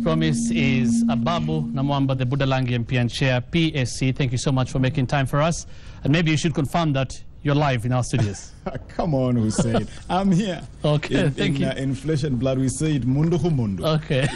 promised, is Ababu Namwamba, the Budalangi MP and Chair, PAC. Thank you so much for making time for us. And maybe you should confirm that you're live in our studios. Come on, Hussein. I'm here. Okay, thank you. In flesh and blood, we say it mundu humundu. Okay.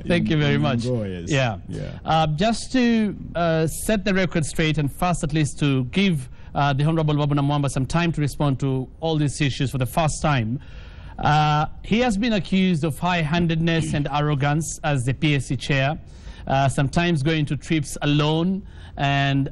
Thank you very much. Yes. Yeah. Just to set the record straight and first at least to give the Honorable Ababu Namwamba some time to respond to all these issues for the first time. He has been accused of high-handedness and arrogance as the PAC chair, sometimes going to trips alone and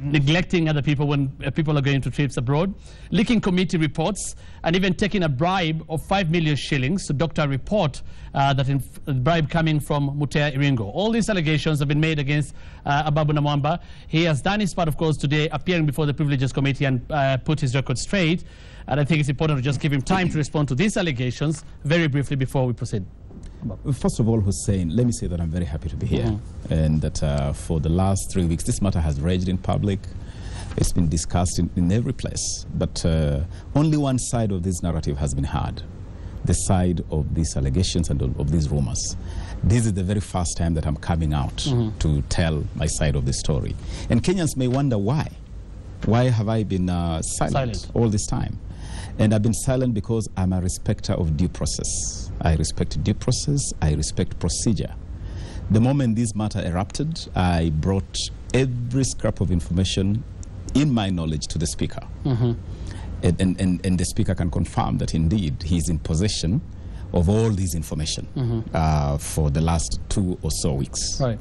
neglecting other people when people are going to trips abroad, leaking committee reports, and even taking a bribe of 5 million shillings to doctor a report that a bribe coming from Mutea Iringo. All these allegations have been made against Ababu Namwamba. He has done his part, of course, today, appearing before the Privileges Committee and put his record straight. And I think it's important to just give him time to respond to these allegations very briefly before we proceed. First of all, Hussein, let me say that I'm very happy to be here, and that for the last 3 weeks, this matter has raged in public. It's been discussed in every place, but only one side of this narrative has been heard, the side of these allegations and of these rumors. This is the very first time that I'm coming out to tell my side of the story. And Kenyans may wonder why. Why have I been silent all this time? And I've been silent because I'm a respecter of due process. I respect due process, I respect procedure. The moment this matter erupted, I brought every scrap of information in my knowledge to the Speaker. And the Speaker can confirm that indeed he's in possession of all this information for the last 2 or so weeks. Right.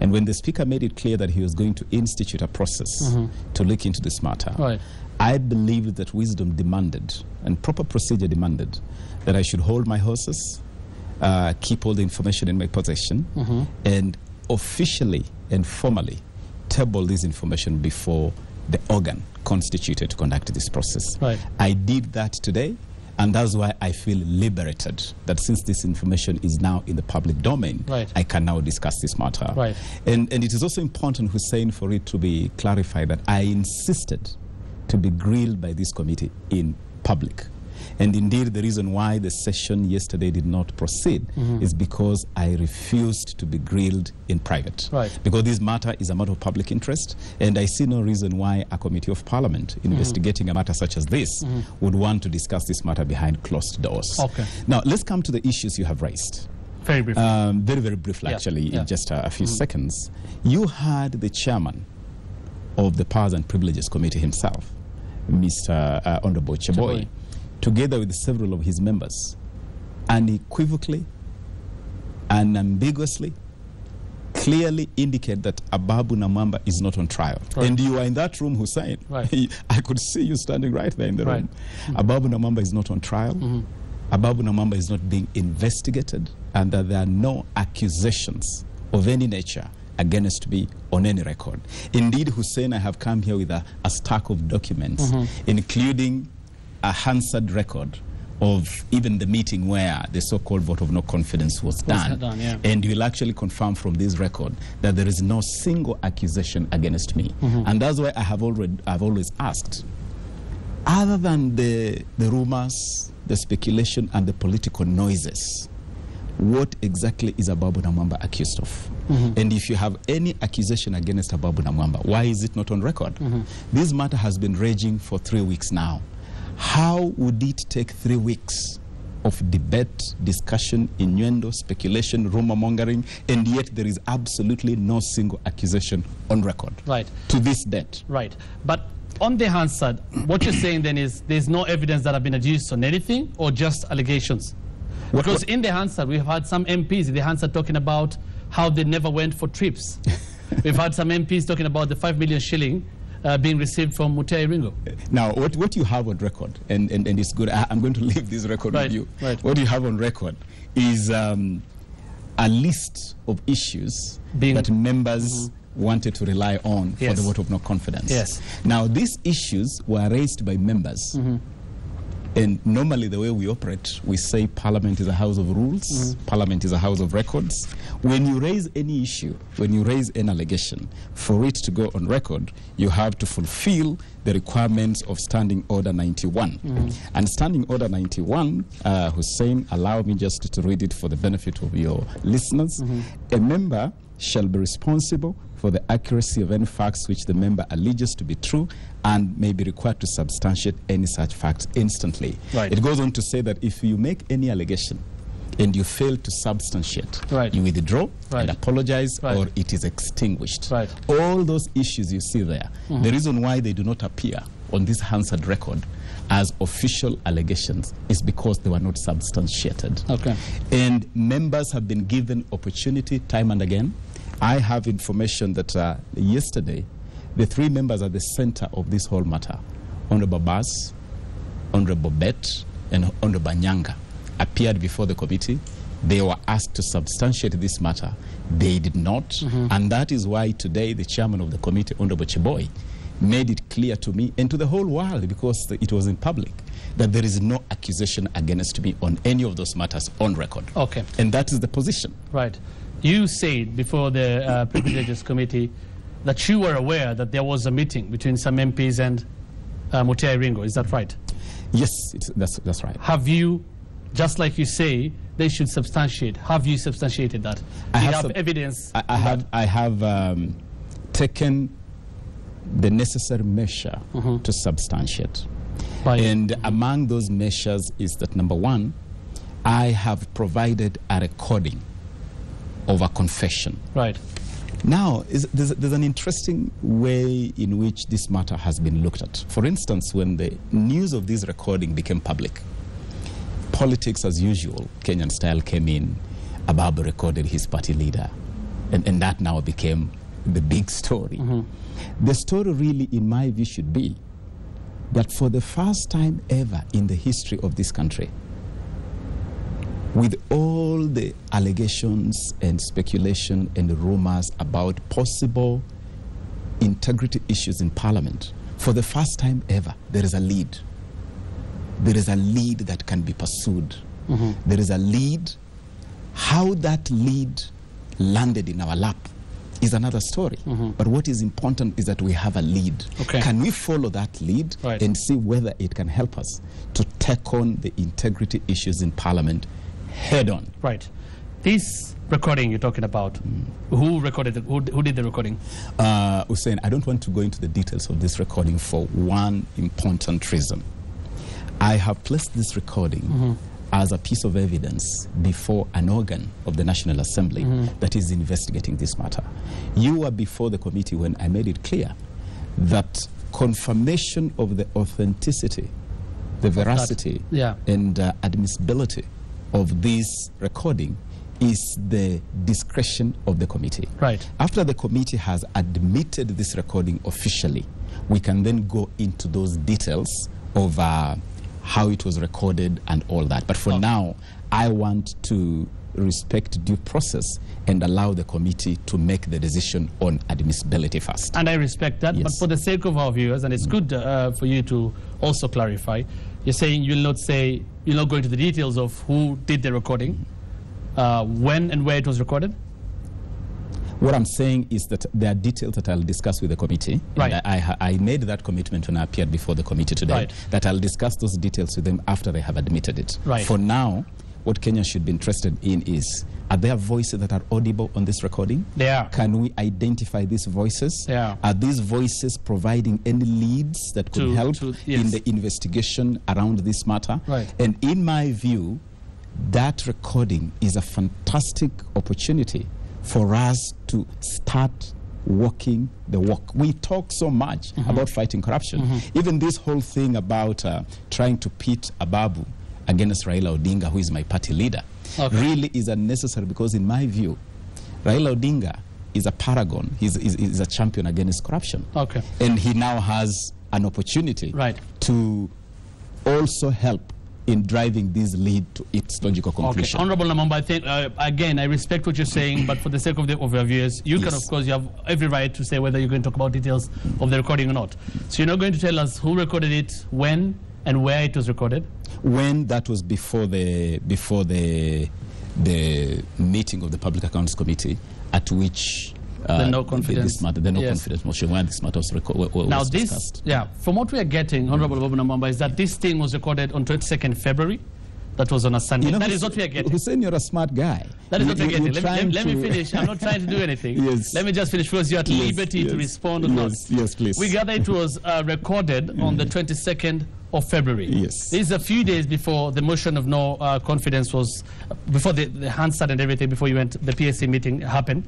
And when the Speaker made it clear that he was going to institute a process to look into this matter, I believed that wisdom demanded and proper procedure demanded that I should hold my horses, keep all the information in my possession, and officially and formally table this information before the organ constituted to conduct this process. I did that today, and that's why I feel liberated that since this information is now in the public domain, I can now discuss this matter. And it is also important, Hussein, for it to be clarified that I insisted to be grilled by this committee in public. And indeed, the reason why the session yesterday did not proceed is because I refused to be grilled in private. Because this matter is a matter of public interest, and I see no reason why a committee of parliament investigating a matter such as this would want to discuss this matter behind closed doors. Now, let's come to the issues you have raised. Very briefly. Very briefly, actually, in just a few seconds. You heard the chairman of the Powers and Privileges Committee himself, Mr. Honorable Cheboy, together with several of his members, unequivocally, unambiguously, clearly indicate that Ababu Namwamba is not on trial. And you are in that room, Hussein. I could see you standing right there in the room. Ababu Namwamba is not on trial. Ababu Namwamba is not being investigated, and that there are no accusations of any nature against me on any record. Indeed, Hussein, I have come here with a stack of documents, including a Hansard record of even the meeting where the so-called vote of no confidence was done. And you will actually confirm from this record that there is no single accusation against me. And that's why I've always asked, other than the rumors, the speculation, and the political noises, what exactly is Ababu Namwamba accused of? And if you have any accusation against Ababu Namwamba, why is it not on record? This matter has been raging for 3 weeks now. How would it take 3 weeks of debate, discussion, innuendo, speculation, rumor mongering, and yet there is absolutely no single accusation on record to this date? But on the Hansard, what you're saying then is there's no evidence that have been adduced on anything, or just allegations? Because in the Hansard, we've had some MPs in the Hansard talking about how they never went for trips. We've had some MPs talking about the 5 million shilling being received from Mutea Iringo. Now, what you have on record, and it's good, I'm going to leave this record with you. What you have on record is a list of issues that members wanted to rely on for the vote of no confidence. Now, these issues were raised by members And normally the way we operate, we say Parliament is a house of rules, Parliament is a house of records. When you raise any issue, when you raise an allegation, for it to go on record, you have to fulfill the requirements of Standing Order 91. And Standing Order 91, Hussein, allow me just to read it for the benefit of your listeners. A member shall be responsible for the accuracy of any facts which the member alleges to be true and may be required to substantiate any such facts instantly. Right. It goes on to say that if you make any allegation and you fail to substantiate, right, you withdraw right, and apologize, right, or it is extinguished. Right. All those issues you see there, the reason why they do not appear on this Hansard record as official allegations is because they were not substantiated. Okay. And members have been given opportunity time and again. I have information that yesterday, the three members at the center of this whole matter, Honorable Bas, Honorable Bet, and Honorable Nyanga, appeared before the committee. They were asked to substantiate this matter. They did not. And that is why today the chairman of the committee, Honorable Chiboy, made it clear to me and to the whole world, because it was in public, that there is no accusation against me on any of those matters on record. Okay. And that is the position. Right. You said before the Privileges Committee that you were aware that there was a meeting between some MPs and Mutia Iringo. Is that right? Yes, that's right. Have you, just like you say, they should substantiate, have you substantiated that? Do you have evidence? I have taken the necessary measure to substantiate. And among those measures is that, number one, I have provided a recording of a confession. Right. Now, there's an interesting way in which this matter has been looked at. For instance, when the news of this recording became public, politics as usual, Kenyan style, came in. Ababu recorded his party leader. And that now became the big story. The story really, in my view, should be that for the first time ever in the history of this country, with all the allegations and speculation and rumors about possible integrity issues in Parliament, for the first time ever, there is a lead. There is a lead that can be pursued. There is a lead. How that lead landed in our lap is another story. But what is important is that we have a lead. Okay. Can we follow that lead and see whether it can help us to take on the integrity issues in Parliament head on? Right. This recording you're talking about, who recorded it? Who did the recording? Hussein, I don't want to go into the details of this recording for one important reason. I have placed this recording as a piece of evidence before an organ of the National Assembly that is investigating this matter. You were before the committee when I made it clear that confirmation of the authenticity, the veracity, and admissibility of this recording is the discretion of the committee. Right. After the committee has admitted this recording officially, we can then go into those details of how it was recorded and all that. But for now, I want to respect due process and allow the committee to make the decision on admissibility first. And I respect that, but for the sake of our viewers, and it's good for you to also clarify, you're saying you'll not go into the details of who did the recording, when and where it was recorded? What I'm saying is that there are details that I'll discuss with the committee. Right. And I made that commitment when I appeared before the committee today, that I'll discuss those details with them after they have admitted it. Right. For now, what Kenya should be interested in is, are there voices that are audible on this recording? They are. Can we identify these voices? They are. Are these voices providing any leads that could help in the investigation around this matter? Right. And in my view, that recording is a fantastic opportunity for us to start walking the walk. We talk so much about fighting corruption. Even this whole thing about trying to pit Ababu against Raila Odinga, who is my party leader, really is unnecessary, because in my view, Raila Odinga is a paragon. He's a champion against corruption. And he now has an opportunity to also help in driving this lead to its logical conclusion. Honorable Namwamba, I think, again, I respect what you're saying, but for the sake of your viewers, you can, of course, you have every right to say whether you're going to talk about details of the recording or not. So you're not going to tell us who recorded it, when, And where it was recorded? When that was before the meeting of the Public Accounts Committee, at which the no confidence, confidence motion, where this matter was now discussed. From what we are getting, Honorable Ababu Namwamba, is that this thing was recorded on 22nd February. That was on a Sunday. That is what we are getting. Hussein, you're a smart guy. That is what we are getting. Let me finish. I'm not trying to do anything. Yes. Let me just finish first. You're at liberty to respond or not. Yes, please. We gather it was recorded on the 22nd of February. Yes. This is a few days before the motion of no confidence was, before the Hansard and everything, before you went, the PAC meeting happened.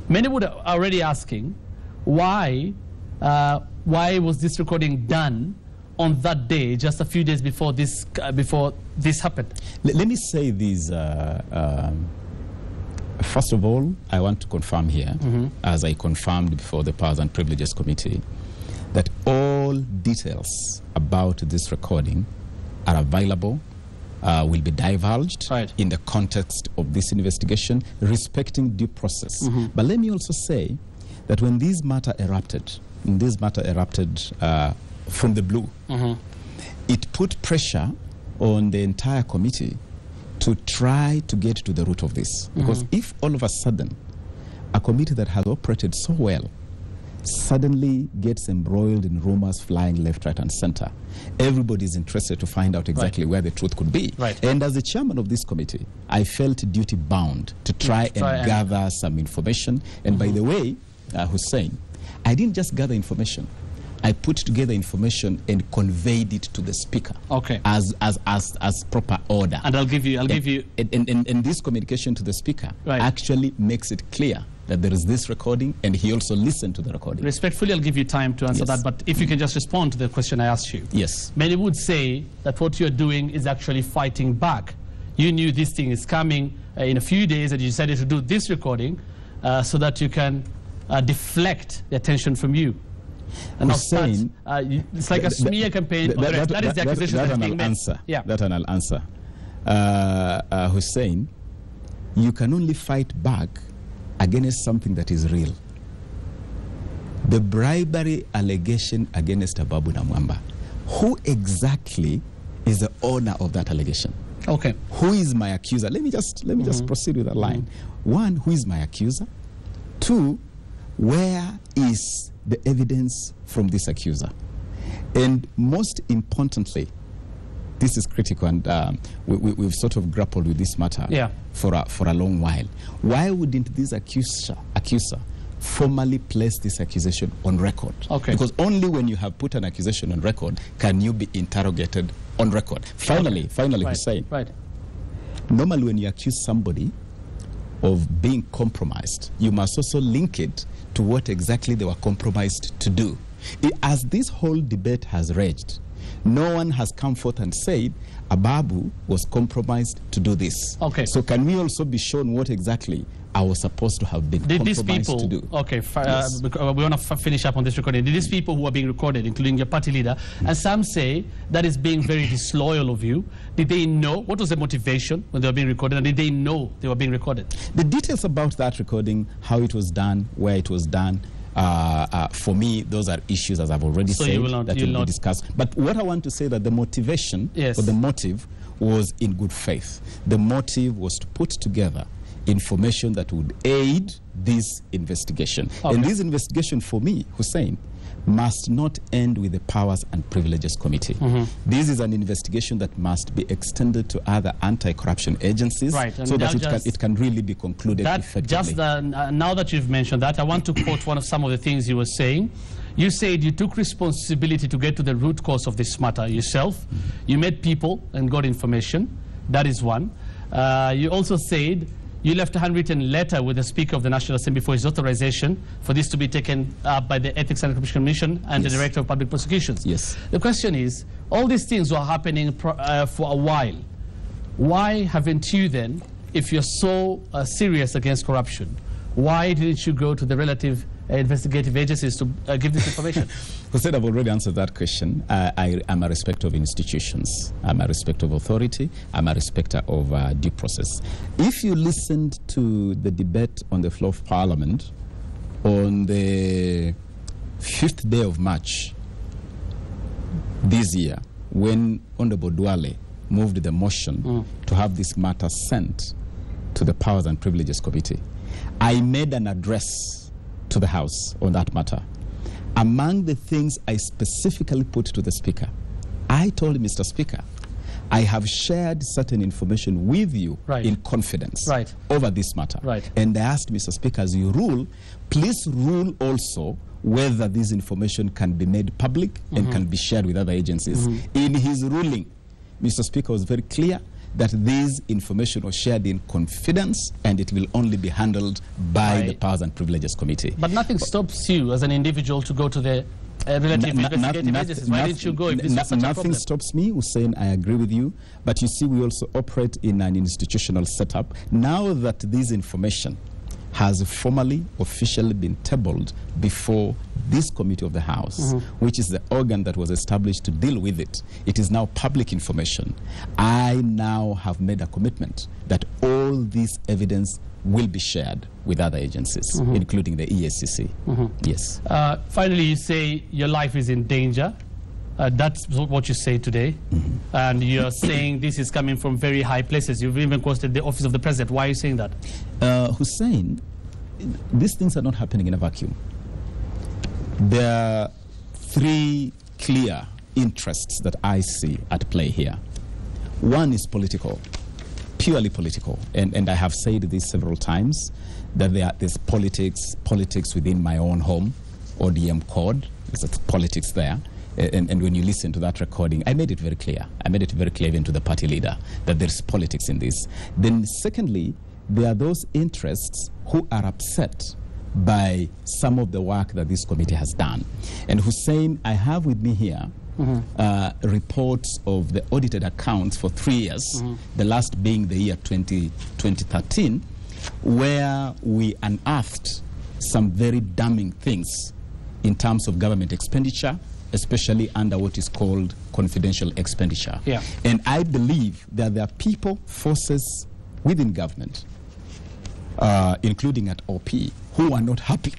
Many would are already asking why was this recording done on that day, just a few days before this happened? Let me say this. First of all, I want to confirm here, as I confirmed before the Powers and Privileges Committee, that all details about this recording are available, will be divulged in the context of this investigation, respecting due process. But let me also say that when this matter erupted, from the blue, it put pressure on the entire committee to try to get to the root of this. Because if all of a sudden a committee that has operated so well suddenly gets embroiled in rumors flying left, right, and center, everybody is interested to find out exactly where the truth could be. And as the chairman of this committee, I felt duty bound to try and gather some information. And by the way, Hussein, I didn't just gather information. I put together information and conveyed it to the speaker as proper order. And I'll give you. And this communication to the speaker actually makes it clear that there is this recording, and he also listened to the recording. Respectfully, I'll give you time to answer that, but if you can just respond to the question I asked you. Yes. Many would say that what you're doing is actually fighting back. You knew this thing is coming in a few days, and you decided to do this recording so that you can deflect the attention from you. And Hussein, it's like a smear campaign. That is the accusation that's being made. That I'll answer. Hussein, you can only fight back against something that is real. The bribery allegation against Ababu Namwamba. Who exactly is the owner of that allegation? Who is my accuser? Let me just proceed with that line. One, who is my accuser? Two, where is the evidence from this accuser? And most importantly, this is critical, and we've sort of grappled with this matter for a long while. Why wouldn't this accuser formally place this accusation on record? Because only when you have put an accusation on record can you be interrogated on record. Finally, Hussein, normally when you accuse somebody of being compromised, you must also link it to what exactly they were compromised to do. As this whole debate has raged, no one has come forth and said Ababu was compromised to do this. So can we also be shown what exactly I was supposed to have been compromised to do? We want to finish up on this recording. Did these people who are being recorded, including your party leader, and some say that is being very disloyal of you, did they know? What was the motivation when they were being recorded, and did they know they were being recorded? The details about that recording, how it was done, where it was done, for me, those are issues, as I've already said, that will be discussed. But what I want to say that the motivation or the motive was in good faith. The motive was to put together information that would aid this investigation. And this investigation, for me, Hussein, must not end with the Powers and Privileges Committee. This is an investigation that must be extended to other anti-corruption agencies so that it can really be concluded effectively. Now that you've mentioned that, I want to quote some of the things you were saying. You said you took responsibility to get to the root cause of this matter yourself. You met people and got information. That is one. You also said you left a handwritten letter with the Speaker of the National Assembly for his authorization for this to be taken up by the Ethics and Commission Commission and the Director of Public Prosecutions. The question is, all these things were happening for a while. Why haven't you then, if you're so serious against corruption, why didn't you go to the relative investigative agencies to give this information? Hussein, I've already answered that question. I am a respecter of institutions. I'm a respecter of authority. I'm a respecter of due process. If you listened to the debate on the floor of Parliament on the 5th day of March this year, when Honorable Duale moved the motion to have this matter sent to the Powers and Privileges Committee, I made an address to the House on that matter. Among the things I specifically put to the Speaker, I told Mr. Speaker, I have shared certain information with you in confidence over this matter. And I asked Mr. Speaker, as you rule, please rule also whether this information can be made public and can be shared with other agencies. In his ruling, Mr. Speaker was very clear that this information was shared in confidence and it will only be handled by the Powers and Privileges Committee. But nothing stops you as an individual to go to the relative investigative agencies. Why didn't you go if this was such a problem? Nothing stops me, Hussein, I agree with you. But you see, we also operate in an institutional setup. Now that this information has formally, officially been tabled before this committee of the House, which is the organ that was established to deal with it. It is now public information. I now have made a commitment that all this evidence will be shared with other agencies, including the EACC. Yes. Finally, you say your life is in danger. That's what you say today. And you're saying this is coming from very high places. You've even quoted the office of the president. Why are you saying that? Hussein, these things are not happening in a vacuum. There are three clear interests that I see at play here. One is political, purely political. And I have said this several times, that there's politics within my own home, ODM code. There's politics there. And when you listen to that recording, I made it very clear. I made it very clear even to the party leader that there's politics in this. Then secondly, there are those interests who are upset by some of the work that this committee has done. And Hussein, I have with me here reports of the audited accounts for 3 years, the last being the year 2013, where we unearthed some very damning things in terms of government expenditure, especially under what is called confidential expenditure. And I believe that there are people, forces within government, including at OP, who are not happy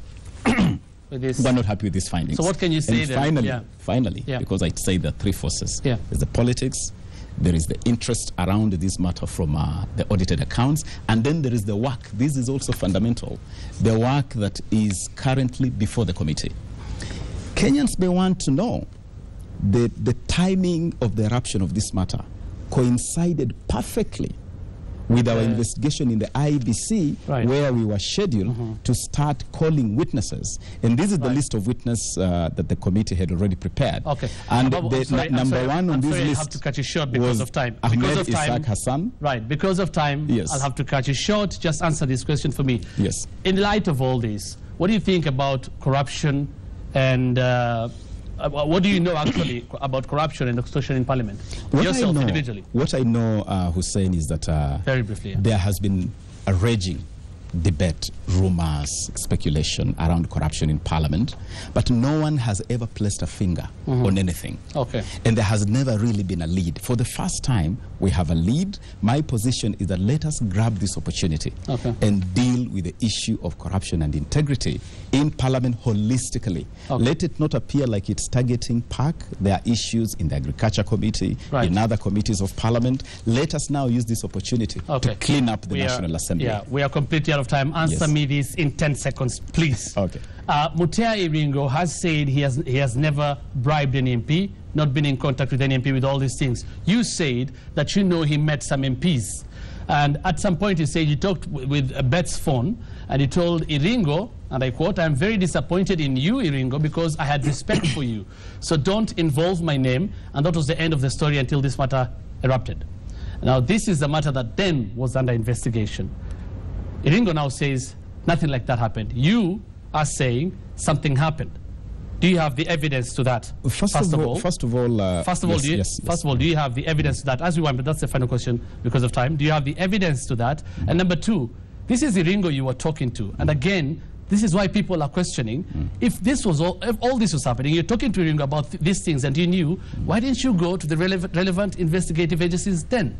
with this. Who are not happy with these findings. So what can you say then? Finally, finally, because I say there are three forces. There's the politics, there is the interest around this matter from the audited accounts, and then there is the work. This is also fundamental. The work that is currently before the committee. Kenyans may want to know the timing of the eruption of this matter coincided perfectly with our investigation in the IBC, where we were scheduled to start calling witnesses. And this is the list of witnesses that the committee had already prepared. And number one on this list, I have to cut you short because of time. Ahmed Isaac Hassan. Because of time, I'll have to cut you short. Just answer this question for me. In light of all this, what do you think about corruption and what do you know actually about corruption and extortion in Parliament? Yourself individually. What I know, Hussein, is that very briefly, there has been a raging debate, rumors, speculation around corruption in Parliament, but no one has ever placed a finger on anything. And there has never really been a lead. For the first time, we have a lead. My position is that let us grab this opportunity and deal with the issue of corruption and integrity in Parliament holistically. Let it not appear like it's targeting PAC. There are issues in the Agriculture Committee, in other committees of Parliament. Let us now use this opportunity to clean up the National Assembly. We are completely out of time. Answer me this in 10 seconds, please. Mutea Iringo has said he has never bribed an MP, not been in contact with any MP with all these things. You said that you know he met some MPs. And at some point he said he talked with Bet's phone and he told Iringo, and I quote, "I'm very disappointed in you, Iringo, because I had respect for you. So don't involve my name." And that was the end of the story until this matter erupted. Now this is the matter that then was under investigation. Iringo now says nothing like that happened. You are saying something happened. Do you have the evidence to that? First of all, do you have the evidence to that? As we want, but that's the final question because of time. Do you have the evidence to that? And number two, this is Iringo you were talking to. And again, this is why people are questioning. If all this was happening, you're talking to Iringo about these things and you knew, why didn't you go to the relevant investigative agencies then?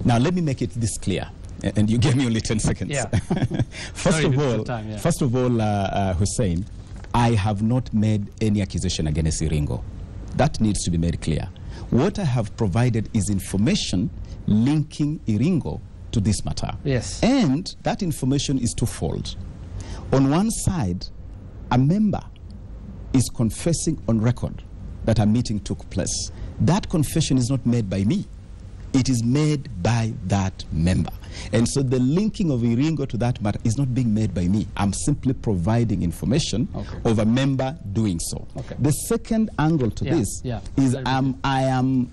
Now, let me make it this clear. And you gave me only 10 seconds. First of all, Hussein, I have not made any accusation against Iringo. That needs to be made clear. What I have provided is information linking Iringo to this matter. Yes. And that information is twofold. On one side, a member is confessing on record that a meeting took place. That confession is not made by me. It is made by that member. And so the linking of Iringo to that matter is not being made by me. I'm simply providing information of a member doing so. The second angle to this is I am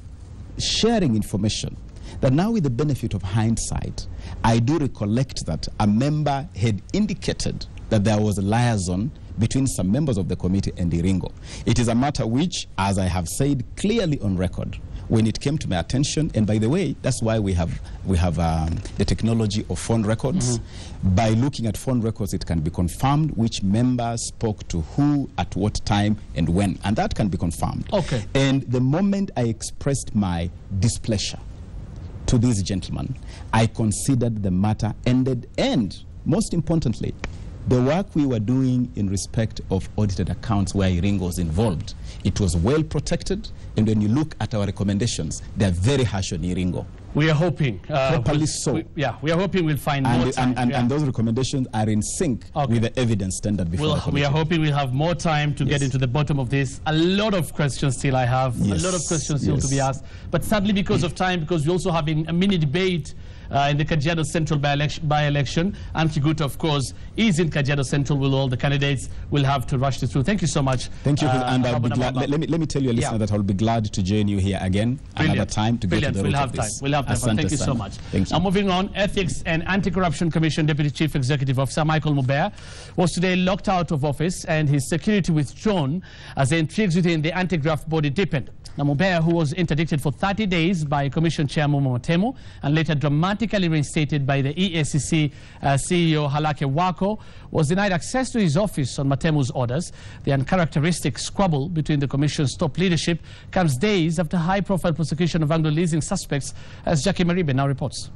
sharing information that now, with the benefit of hindsight, I do recollect that a member had indicated that there was a liaison between some members of the committee and Iringo. It is a matter which, as I have said clearly on record, when it came to my attention, and by the way, that's why we have the technology of phone records. By looking at phone records, it can be confirmed which member spoke to who, at what time, and when, and that can be confirmed. And the moment I expressed my displeasure to this gentleman, I considered the matter ended, and most importantly, the work we were doing in respect of audited accounts where Iringo was involved, it was well protected, and when you look at our recommendations, they're very harsh on Iringo. We are hoping. Properly so. We are hoping we'll find more time. And those recommendations are in sync with the evidence standard before the committee. We are hoping we'll have more time to get into the bottom of this. A lot of questions still I have, a lot of questions still to be asked. But sadly, because of time, because we're also having a mini debate in the Kajiado Central by-election. And Kiguta, of course, is in Kajiado Central with all the candidates. We'll have to rush this through. Thank you so much. Thank you. And I'll be glad. Let me tell you, listener, that I'll be glad to join you here again another time to get to the root of this. We'll have time. Thank you so much. Now, moving on, Ethics and Anti-Corruption Commission Deputy Chief Executive Officer Michael Mubea was today locked out of office and his security withdrawn as the intrigues within the anti-graft body deepened. Now, Mubea, who was interdicted for 30 days by Commission Chairman Matemu and later dramatically reinstated by the EACC CEO Halake Wako, was denied access to his office on Matemu's orders. The uncharacteristic squabble between the Commission's top leadership comes days after high-profile prosecution of Anglo leasing suspects, as Jackie Maribe now reports.